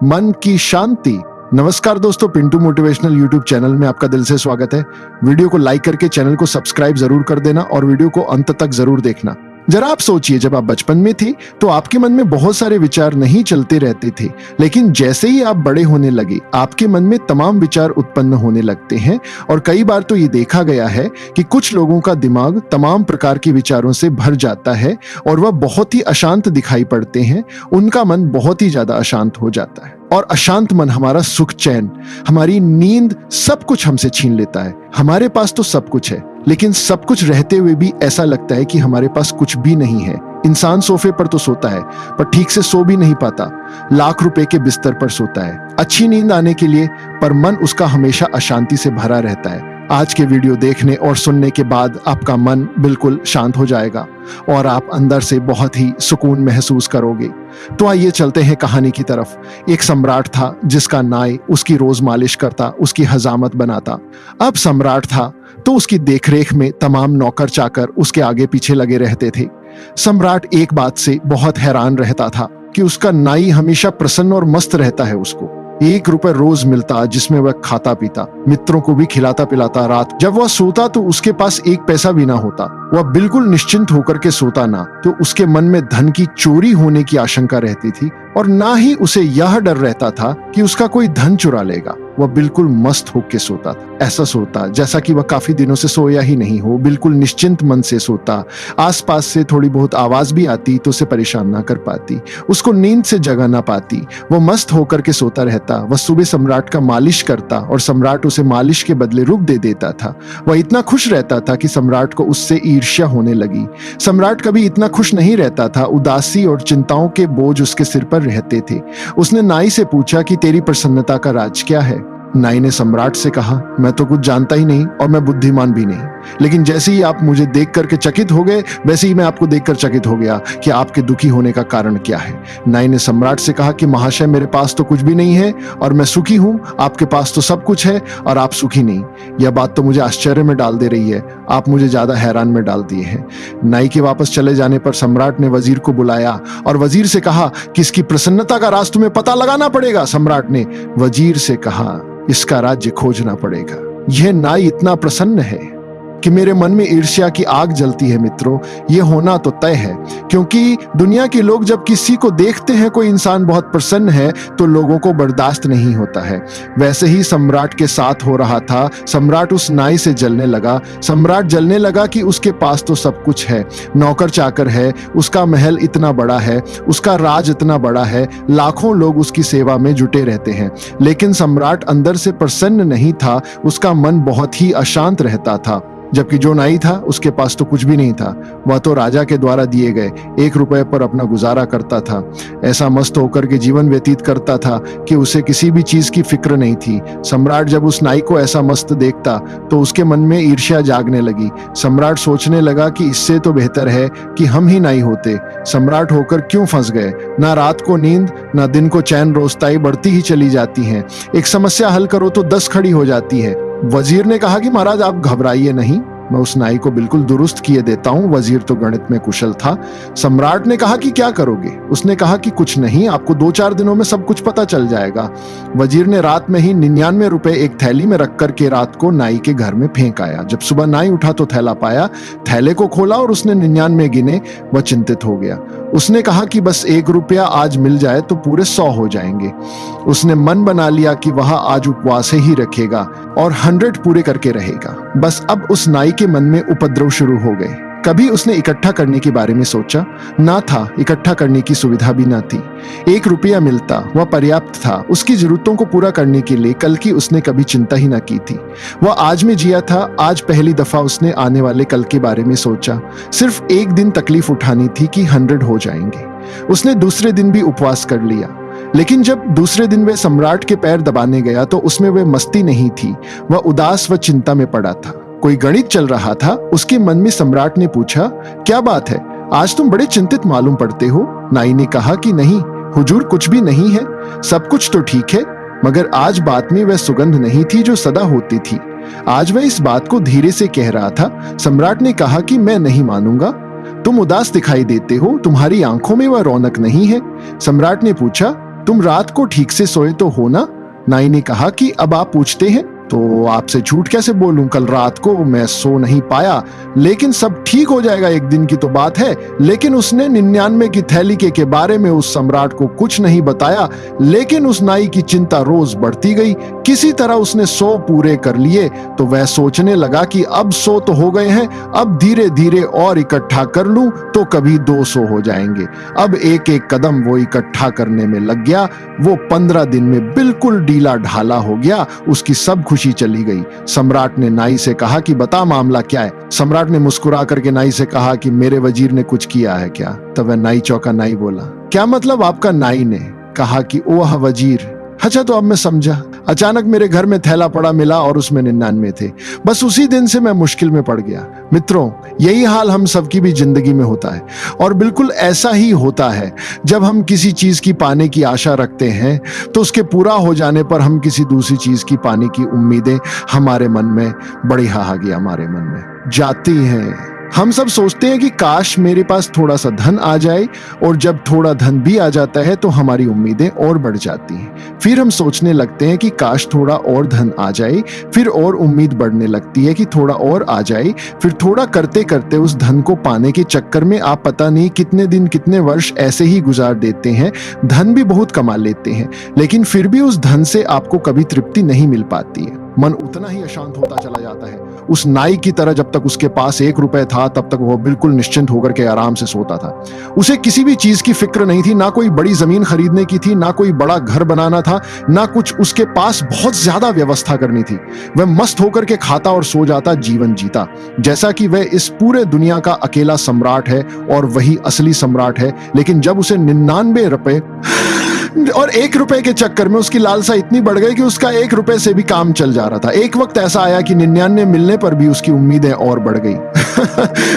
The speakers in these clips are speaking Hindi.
मन की शांति। नमस्कार दोस्तों, पिंटू मोटिवेशनल यूट्यूब चैनल में आपका दिल से स्वागत है। वीडियो को लाइक करके चैनल को सब्सक्राइब जरूर कर देना और वीडियो को अंत तक जरूर देखना। जरा आप सोचिए, जब आप बचपन में थे तो आपके मन में बहुत सारे विचार नहीं चलते रहते थे, लेकिन जैसे ही आप बड़े होने लगे आपके मन में तमाम विचार उत्पन्न होने लगते हैं। और कई बार तो ये देखा गया है कि कुछ लोगों का दिमाग तमाम प्रकार के विचारों से भर जाता है और वह बहुत ही अशांत दिखाई पड़ते हैं। उनका मन बहुत ही ज्यादा अशांत हो जाता है और अशांत मन हमारा सुख, चैन, हमारी नींद, सब कुछ हमसे छीन लेता है। हमारे पास तो सब कुछ है, लेकिन सब कुछ रहते हुए भी ऐसा लगता है कि हमारे पास कुछ भी नहीं है। इंसान सोफे पर तो सोता है पर ठीक से सो भी नहीं पाता, लाख रुपए के बिस्तर पर सोता है अच्छी नींद आने के लिए, पर मन उसका हमेशा अशांति से भरा रहता है। आज के वीडियो देखने और सुनने के बाद आपका मन बिल्कुल शांत हो जाएगा और आप अंदर से बहुत ही सुकून महसूस करोगे। तो आइए चलते हैं कहानी की तरफ। एक सम्राट था जिसका नाई उसकी रोज मालिश करता, उसकी हजामत बनाता। अब सम्राट था तो उसकी देखरेख में तमाम नौकर चाकर उसके आगे पीछे लगे रहते थे। सम्राट एक बात से बहुत हैरान रहता था कि उसका नाई हमेशा प्रसन्न और मस्त रहता है। उसको 1 रुपए रोज मिलता जिसमें वह खाता पीता, मित्रों को भी खिलाता पिलाता। रात जब वह सोता तो उसके पास 1 पैसा भी ना होता। वह बिल्कुल निश्चिंत होकर के सोता ना तो उसके मन में धन की चोरी होने की आशंका रहती थी और ना ही उसे यह डर रहता था कि उसका कोई धन चुरा लेगा। वह बिल्कुल मस्त होकर सोता था, ऐसा सोता जैसा कि वह काफी दिनों से सोया ही नहीं हो। बिल्कुल निश्चिंत मन से सोता। आसपास से थोड़ी बहुत आवाज भी आती तो उसे परेशान ना कर पाती, उसको नींद से जगा ना पाती। वह मस्त होकर के सोता रहता। वह सुबह सम्राट का मालिश करता और सम्राट उसे मालिश के बदले रुक दे देता था। वह इतना खुश रहता था कि सम्राट को उससे ईर्ष्या होने लगी। सम्राट कभी इतना खुश नहीं रहता था। उदासी और चिंताओं के बोझ उसके सिर पर रहते थे। उसने नाई से पूछा कि तेरी प्रसन्नता का राज क्या है? नाई ने सम्राट से कहा, मैं तो कुछ जानता ही नहीं और मैं बुद्धिमान भी नहीं, लेकिन जैसे ही आप मुझे देख करके चकित हो गए वैसे ही मैं आपको देखकर चकित हो गया कि आपके दुखी होने का कारण क्या है। नाई ने सम्राट से कहा कि महाशय, मेरे पास तो कुछ भी नहीं है और मैं सुखी हूँ। आपके पास तो सब कुछ है और आप सुखी नहीं। यह बात तो मुझे आश्चर्य में डाल दे रही है। आप मुझे ज्यादा हैरान में डाल दिए हैं। नाई के वापस चले जाने पर सम्राट ने वजीर को बुलाया और वजीर से कहा कि इसकी प्रसन्नता का राज तुम्हें पता लगाना पड़ेगा। सम्राट ने वजीर से कहा, इसका राज्य खोजना पड़ेगा। यह नाई इतना प्रसन्न है कि मेरे मन में ईर्ष्या की आग जलती है। मित्रों, यह होना तो तय है, क्योंकि दुनिया के लोग जब किसी को देखते हैं कोई इंसान बहुत प्रसन्न है तो लोगों को बर्दाश्त नहीं होता है। वैसे ही सम्राट के साथ हो रहा था। सम्राट उस नाई से जलने लगा। सम्राट जलने लगा कि उसके पास तो सब कुछ है, नौकर चाकर है, उसका महल इतना बड़ा है, उसका राज इतना बड़ा है, लाखों लोग उसकी सेवा में जुटे रहते हैं, लेकिन सम्राट अंदर से प्रसन्न नहीं था। उसका मन बहुत ही अशांत रहता था। जबकि जो नाई था उसके पास तो कुछ भी नहीं था। वह तो राजा के द्वारा दिए गए 1 रुपए पर अपना गुजारा करता था। ऐसा मस्त होकर के जीवन व्यतीत करता था कि उसे किसी भी चीज की फिक्र नहीं थी। सम्राट जब उस नाई को ऐसा मस्त देखता तो उसके मन में ईर्ष्या जागने लगी। सम्राट सोचने लगा कि इससे तो बेहतर है कि हम ही नाई होते। सम्राट होकर क्यों फंस गए? ना रात को नींद, ना दिन को चैन, रोस्ताई बढ़ती ही चली जाती है। एक समस्या हल करो तो 10 खड़ी हो जाती है। वजीर ने कहा कि महाराज आप घबराइए नहीं, मैं उस नाई को बिल्कुल दुरुस्त किए देता हूं। वजीर तो गणित में कुशल था। सम्राट ने कहा कि क्या करोगे? उसने कहा कि कुछ नहीं, आपको 2-4 दिनों में सब कुछ पता चल जाएगा। वजीर ने रात में ही 99 रुपए एक थैली में रख करके रात को नाई के घर में फेंक आया। जब सुबह नाई उठा तो थैला पाया। थैले को खोला और उसने 99 गिने। वह चिंतित हो गया। उसने कहा कि बस 1 रुपया आज मिल जाए तो पूरे 100 हो जाएंगे। उसने मन बना लिया कि वह आज उपवास ही रखेगा और 100 पूरे करके रहेगा। बस अब उस नाई के मन में उपद्रव शुरू हो गए। कभी उसने इकट्ठा करने के बारे में सोचा ना था, इकट्ठा करने की सुविधा भी ना थी। 1 रुपया मिलता वह पर्याप्त था उसकी जरूरतों को पूरा करने के लिए। कल की उसने कभी चिंता ही ना की थी। वह आज में जिया था। आज पहली दफा उसने आने वाले कल के बारे में सोचा। सिर्फ 1 दिन तकलीफ उठानी थी कि 100 हो जाएंगे। उसने दूसरे दिन भी उपवास कर लिया, लेकिन जब दूसरे दिन वह सम्राट के पैर दबाने गया तो उसमें वह मस्ती नहीं थी। वह उदास व चिंता में पड़ा था। कोई गणित चल रहा था। उसके मन में सम्राट ने पूछा, क्या बात है, आज तुम बड़े चिंतित मालूम पड़ते हो? नाई ने कहा कि नहीं हुजूर, कुछ भी नहीं है, सब कुछ तो ठीक है, मगर आज बात में वह सुगंध नहीं थी जो सदा होती थी। आज वह इस बात को धीरे से कह रहा था। सम्राट ने कहा कि मैं नहीं मानूंगा, तुम उदास दिखाई देते हो, तुम्हारी आंखों में वह रौनक नहीं है। सम्राट ने पूछा, तुम रात को ठीक से सोए तो हो ना? नाई ने कहा कि अब आप पूछते हैं तो आपसे झूठ कैसे बोलूं, कल रात को मैं सो नहीं पाया, लेकिन सब ठीक हो जाएगा, एक दिन की तो बात है। लेकिन उसने 99 की थैली के बारे में उस सम्राट को कुछ नहीं बताया। लेकिन उस नाई की चिंता रोज बढ़ती गई। किसी तरह उसने 100 पूरे कर लिए तो वह सोचने लगा कि अब 100 तो हो गए हैं, अब धीरे धीरे और इकट्ठा कर लूं तो कभी 200 हो जाएंगे। अब एक एक कदम वो इकट्ठा करने में लग गया। वो 15 दिन में बिल्कुल ढीला ढाला हो गया। उसकी सब खुशी चली गई। सम्राट ने नाई से कहा कि बता मामला क्या है। सम्राट ने मुस्कुरा करके नाई से कहा कि मेरे वजीर ने कुछ किया है क्या? तब वह नाई चौका। नाई बोला, क्या मतलब आपका? नाई ने कहा कि ओह वजीर, अच्छा तो अब मैं समझा। अचानक मेरे घर में थैला पड़ा मिला और उसमें 99 थे। बस उसी दिन से मैं मुश्किल में पड़ गया। मित्रों, यही हाल हम सबकी भी जिंदगी में होता है और बिल्कुल ऐसा ही होता है। जब हम किसी चीज की पाने की आशा रखते हैं तो उसके पूरा हो जाने पर हम किसी दूसरी चीज की पाने की उम्मीदें हमारे मन में, बड़ी हाहागी हमारे मन में जाती हैं। हम सब सोचते हैं कि काश मेरे पास थोड़ा सा धन आ जाए, और जब थोड़ा धन भी आ जाता है तो हमारी उम्मीदें और बढ़ जाती हैं। फिर हम सोचने लगते हैं कि काश थोड़ा और धन आ जाए, फिर और उम्मीद बढ़ने लगती है कि थोड़ा और आ जाए। फिर थोड़ा करते करते उस धन को पाने के चक्कर में आप पता नहीं कितने दिन कितने वर्ष ऐसे ही गुजार देते हैं। धन भी बहुत कमा लेते हैं, लेकिन फिर भी उस धन से आपको कभी तृप्ति नहीं मिल पाती है। मन उतना ही अशांत होता चला जाता है। उस नाई की तरह जब तक उसके पास 1 रुपए था तब तक वो बिल्कुल निश्चिंत होकर के आराम से सोता था। उसे किसी भी चीज की फिक्र नहीं थी, ना कोई बड़ी जमीन खरीदने की थी, ना कोई बड़ा घर बनाना था, ना कुछ उसके पास बहुत ज्यादा व्यवस्था करनी थी। वह मस्त होकर के खाता और सो जाता, जीवन जीता जैसा कि वह इस पूरे दुनिया का अकेला सम्राट है और वही असली सम्राट है। लेकिन जब उसे 99 रुपए और 1 रुपए के चक्कर में उसकी लालसा इतनी बढ़ गई कि उसका 1 रुपए से भी काम चल जा रहा था। एक वक्त ऐसा आया कि 99 मिलने पर भी उसकी उम्मीदें और बढ़ गई।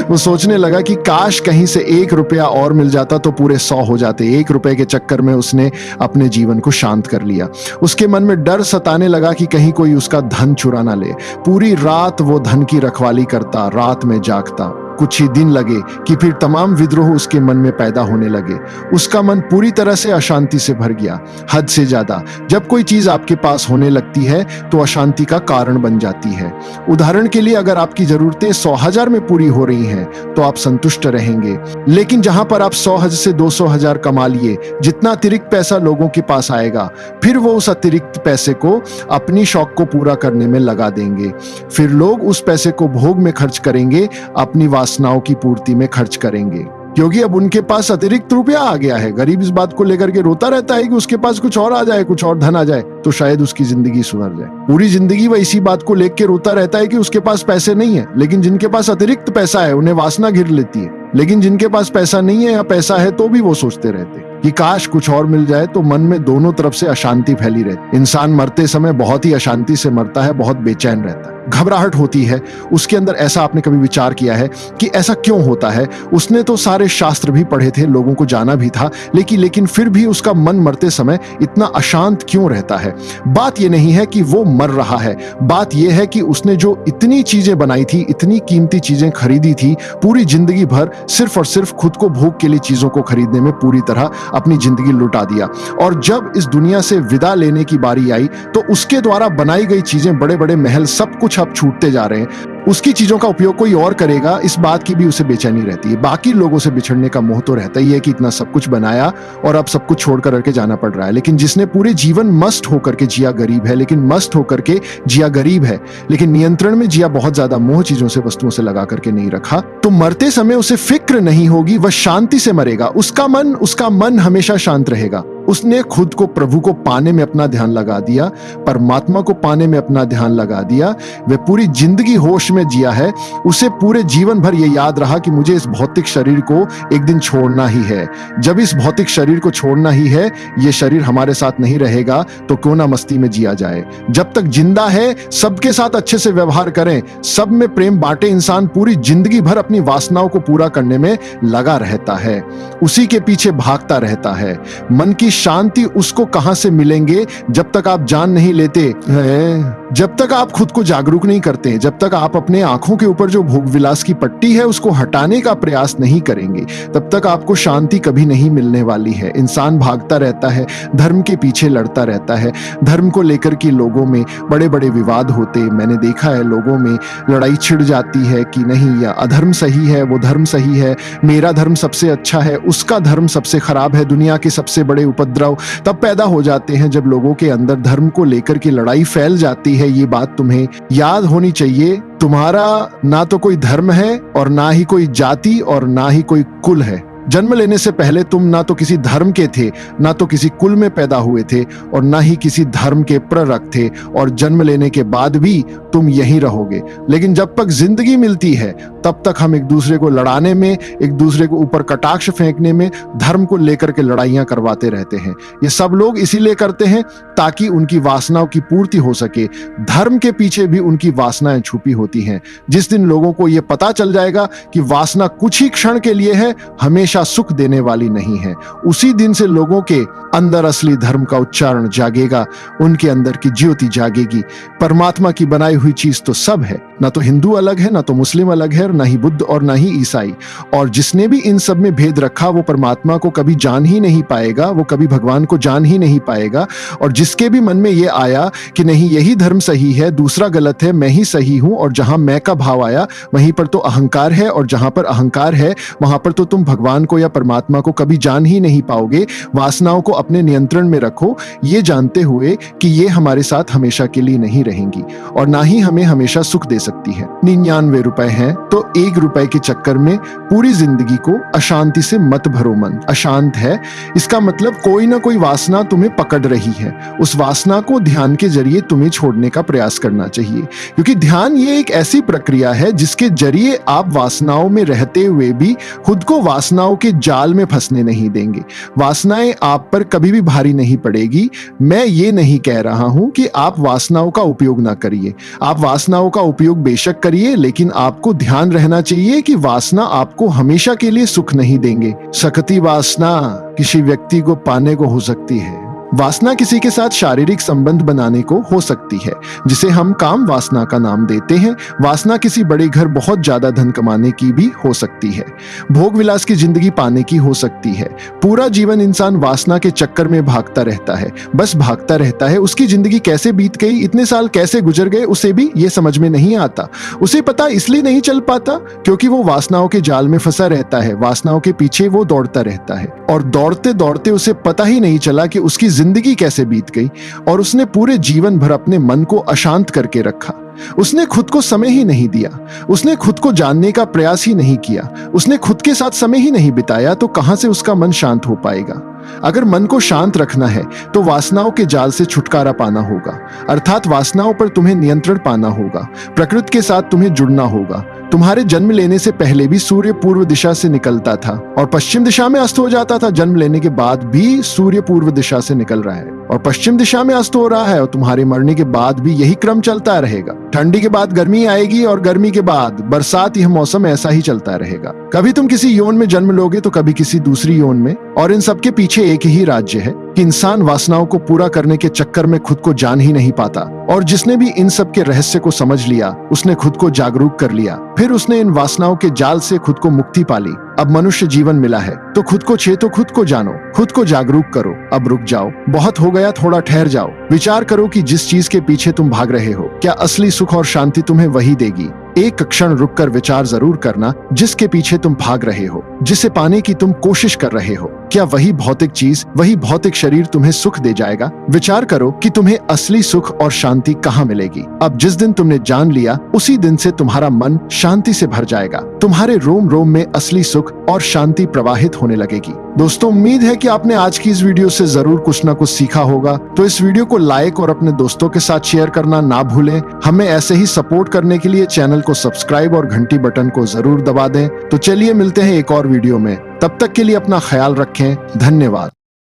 वो सोचने लगा कि काश कहीं से 1 रुपया और मिल जाता तो पूरे 100 हो जाते। 1 रुपए के चक्कर में उसने अपने जीवन को शांत कर लिया। उसके मन में डर सताने लगा कि कहीं कोई उसका धन चुरा ना ले। पूरी रात वो धन की रखवाली करता, रात में जागता। कुछ ही दिन लगे कि फिर तमाम विद्रोह उसके मन में पैदा होने लगे। उसका मन पूरी तरह से अशांति से भर गया, हद से ज्यादा। जब कोई चीज आपके पास होने लगती है तो अशांति का कारण बन जाती है। उदाहरण के लिए, अगर आपकी जरूरतें 100,000 में पूरी हो रही हैं तो आप संतुष्ट रहेंगे। लेकिन जहां पर आप 100,000 से 200,000 कमा लिए, जितना अतिरिक्त पैसा लोगों के पास आएगा, फिर वो उस अतिरिक्त पैसे को अपनी शौक को पूरा करने में लगा देंगे। फिर लोग उस पैसे को भोग में खर्च करेंगे, अपनी वासनाओं की पूर्ति में खर्च करेंगे, क्योंकि अब उनके पास अतिरिक्त रुपया आ गया है। गरीब इस बात को लेकर के रोता रहता है कि उसके पास कुछ और आ जाए, कुछ और धन आ जाए तो शायद उसकी जिंदगी सुधर जाए। पूरी जिंदगी वह इसी बात को लेकर रोता रहता है कि उसके पास पैसे नहीं है। लेकिन जिनके पास अतिरिक्त पैसा है उन्हें वासना घिर लेती है। लेकिन जिनके पास पैसा नहीं है या पैसा है तो भी वो सोचते रहते कि काश कुछ और मिल जाए। तो मन में दोनों तरफ से अशांति फैली रहती। इंसान मरते समय बहुत ही अशांति से मरता है, बहुत बेचैन रहता है, घबराहट होती है उसके अंदर। ऐसा आपने कभी विचार किया है कि ऐसा क्यों होता है? उसने तो सारे शास्त्र भी पढ़े थे, लोगों को जाना भी था, लेकिन फिर भी उसका मन मरते समय इतना अशांत क्यों रहता है? बात यह नहीं है कि वो मर रहा है, बात यह है कि उसने जो इतनी चीजें बनाई थी, इतनी कीमती चीजें खरीदी थी, पूरी जिंदगी भर सिर्फ और सिर्फ खुद को भोग के लिए चीजों को खरीदने में पूरी तरह अपनी जिंदगी लुटा दिया। और जब इस दुनिया से विदा लेने की बारी आई तो उसके द्वारा बनाई गई चीजें, बड़े बड़े महल, सब कुछ अब छूटते जा रहे हैं। उसकी चीजों का उपयोग कोई और करेगा, इस बात की भी उसे बेचैनी रहती है। बाकी लोगों से बिछड़ने का मोह तो रहता ही है कि इतना सब कुछ बनाया और अब सब कुछ छोड़ करके जाना पड़ रहा है। लेकिन जिसने पूरे जीवन मस्त होकर के जिया, गरीब है लेकिन मस्त होकर के जिया, गरीब है लेकिन नियंत्रण में जिया, बहुत ज्यादा मोह चीजों से, वस्तुओं से लगा करके नहीं रखा, तो मरते समय उसे फिक्र नहीं होगी, वह शांति से मरेगा। उसका मन हमेशा शांत रहेगा। उसने खुद को, प्रभु को पाने में अपना ध्यान लगा दिया, परमात्मा को पाने में अपना ध्यान लगा दिया। वह पूरी जिंदगी होश में जिया है। उसे पूरे जीवन भर यह याद रहा कि मुझे इस भौतिक शरीर को एक दिन छोड़ना ही है। जब इस भौतिक शरीर को छोड़ना ही है, यह शरीर हमारे साथ नहीं रहेगा, तो क्यों ना मस्ती में जिया जाए। जब तक जिंदा है सबके साथ अच्छे से व्यवहार करें, सब में प्रेम बांटे। इंसान पूरी जिंदगी भर अपनी वासनाओं को पूरा करने में लगा रहता है, उसी के पीछे भागता रहता है। मन की शांति उसको कहां से मिलेंगे जब तक आप जान नहीं लेते हैं, जब तक आप खुद को जागरूक नहीं करते, जब तक आप अपने आंखों के ऊपर जो भोग विलास की पट्टी है उसको हटाने का प्रयास नहीं करेंगे, तब तक आपको शांति कभी नहीं मिलने वाली है। इंसान भागता रहता है, धर्म के पीछे लड़ता रहता है। धर्म को लेकर के लोगों में बड़े बड़े विवाद होते, मैंने देखा है लोगों में लड़ाई छिड़ जाती है कि नहीं या अधर्म सही है, वो धर्म सही है, मेरा धर्म सबसे अच्छा है, उसका धर्म सबसे खराब है, दुनिया के सबसे बड़े उपद्रव तब पैदा हो जाते हैं जब लोगों के अंदर धर्म को लेकर के लड़ाई फैल जाती है। ये बात तुम्हें याद होनी चाहिए, तुम्हारा ना तो कोई धर्म है और ना ही कोई जाति और ना ही कोई कुल है। जन्म लेने से पहले तुम ना तो किसी धर्म के थे, ना तो किसी कुल में पैदा हुए थे और ना ही किसी धर्म के प्ररक थे, और जन्म लेने के बाद भी तुम यहीं रहोगे। लेकिन जब तक जिंदगी मिलती है तब तक हम एक दूसरे को लड़ाने में, एक दूसरे को ऊपर कटाक्ष फेंकने में, धर्म को लेकर के लड़ाइयां करवाते रहते हैं। ये सब लोग इसीलिए करते हैं ताकि उनकी वासनाओं की पूर्ति हो सके। धर्म के पीछे भी उनकी वासनाएं छुपी होती हैं। जिस दिन लोगों को यह पता चल जाएगा कि वासना कुछ ही क्षण के लिए है, हमेशा सुख देने वाली नहीं है, उसी दिन से लोगों के अंदर असली धर्म का उच्चारण जागेगा, उनके अंदर की ज्योति जागेगी। परमात्मा की बनाई हुई चीज तो सब है, ना तो हिंदू अलग है, ना तो मुस्लिम अलग है, ना ही बुद्ध और ना ही ईसाई। और जिसने भी इन सब में भेद रखा वो परमात्मा को कभी जान ही नहीं पाएगा, वो कभी भगवान को जान ही नहीं पाएगा। और जिसके भी मन में ये आया कि नहीं यही धर्म सही है, दूसरा गलत है, मैं ही सही हूं, और जहां मैं का भाव आया वहीं पर तो अहंकार है, और जहां पर अहंकार है वहां पर तो तुम भगवान को या परमात्मा को कभी जान ही नहीं पाओगे। वासनाओं को अपने नियंत्रण में रखो, ये जानते हुए कि ये हमारे साथ हमेशा के लिए नहीं रहेंगी और ना ही हमें हमेशा सुख दे सकती है। 99 रुपए हैं तो 1 रुपए के चक्कर में पूरी जिंदगी को अशांति से मत भरो। मन अशांत है इसका मतलब कोई ना कोई वासना तुम्हें पकड़ रही है। उस वासना को ध्यान के जरिए तुम्हें छोड़ने का प्रयास करना चाहिए, क्योंकि ध्यान ये एक ऐसी प्रक्रिया है जिसके जरिए आप वासनाओं में रहते हुए भी खुद को वासनाओं के जाल में फंसने नहीं देंगे। वासनाएं आप पर कभी भी भारी नहीं पड़ेगी। मैं ये नहीं कह रहा हूं कि आप वासनाओं का उपयोग ना करिए, आप वासनाओं का उपयोग बेशक करिए, लेकिन आपको ध्यान रहना चाहिए कि वासना आपको हमेशा के लिए सुख नहीं देंगे। सकती वासना किसी व्यक्ति को पाने को हो सकती है। वासना किसी के साथ शारीरिक संबंध बनाने को हो सकती है, जिसे हम काम वासना का नाम देते हैं। वासना किसी बड़े घर बहुत ज्यादा धन कमाने की भी हो सकती है, भोग विलास की जिंदगी पाने की हो सकती है। पूरा जीवन इंसान वासना के चक्कर में भागता रहता है, बस भागता रहता है। उसकी जिंदगी कैसे बीत गई, इतने साल कैसे गुजर गए, उसे भी ये समझ में नहीं आता। उसे पता इसलिए नहीं चल पाता क्योंकि वो वासनाओं के जाल में फंसा रहता है, वासनाओं के पीछे वो दौड़ता रहता है, और दौड़ते दौड़ते उसे पता ही नहीं चला कि उसकी जिंदगी कैसे बीत गई और उसने पूरे जीवन भर अपने मन को अशांत करके रखा। उसने खुद को समय ही नहीं दिया, उसने खुद को जानने का प्रयास ही नहीं किया, उसने खुद के साथ समय ही नहीं बिताया, तो कहां से उसका मन शांत हो पाएगा। अगर मन को शांत रखना है तो वासनाओं के जाल से छुटकारा पाना होगा, अर्थात वासनाओं पर तुम्हें नियंत्रण पाना होगा। प्रकृति के साथ तुम्हें जुड़ना होगा। तुम्हारे जन्म लेने से पहले भी सूर्य पूर्व दिशा से निकलता था और पश्चिम दिशा में अस्त हो जाता था। जन्म लेने के बाद भी सूर्य पूर्व दिशा से निकल रहा है और पश्चिम दिशा में अस्त हो रहा है, और तुम्हारे मरने के बाद भी यही क्रम चलता रहेगा। ठंडी के बाद गर्मी आएगी और गर्मी के बाद बरसात, यह मौसम ऐसा ही चलता रहेगा। कभी तुम किसी यौन में जन्म लोगे तो कभी किसी दूसरी यौन में, और इन सबके पीछे एक ही राज्य है कि इंसान वासनाओं को पूरा करने के चक्कर में खुद को जान ही नहीं पाता। और जिसने भी इन सब के रहस्य को समझ लिया, उसने खुद को जागरूक कर लिया, फिर उसने इन वासनाओं के जाल से खुद को मुक्ति पाली। अब मनुष्य जीवन मिला है तो खुद को छे तो खुद को जानो, खुद को जागरूक करो। अब रुक जाओ, बहुत हो गया, थोड़ा ठहर जाओ। विचार करो कि जिस चीज के पीछे तुम भाग रहे हो, क्या असली सुख और शांति तुम्हें वही देगी? एक क्षण रुककर विचार जरूर करना, जिसके पीछे तुम भाग रहे हो, जिसे पाने की तुम कोशिश कर रहे हो, क्या वही भौतिक चीज, वही भौतिक शरीर तुम्हें सुख दे जाएगा? विचार करो कि तुम्हें असली सुख और शांति कहाँ मिलेगी। अब जिस दिन तुमने जान लिया, उसी दिन से तुम्हारा मन शांति से भर जाएगा। तुम्हारे रोम रोम में असली सुख और शांति प्रवाहित होने लगेगी। दोस्तों, उम्मीद है कि आपने आज की इस वीडियो से जरूर कुछ ना कुछ सीखा होगा। तो इस वीडियो को लाइक और अपने दोस्तों के साथ शेयर करना ना भूलें। हमें ऐसे ही सपोर्ट करने के लिए चैनल को सब्सक्राइब और घंटी बटन को जरूर दबा दें। तो चलिए मिलते हैं एक और वीडियो में, तब तक के लिए अपना ख्याल रखें। धन्यवाद।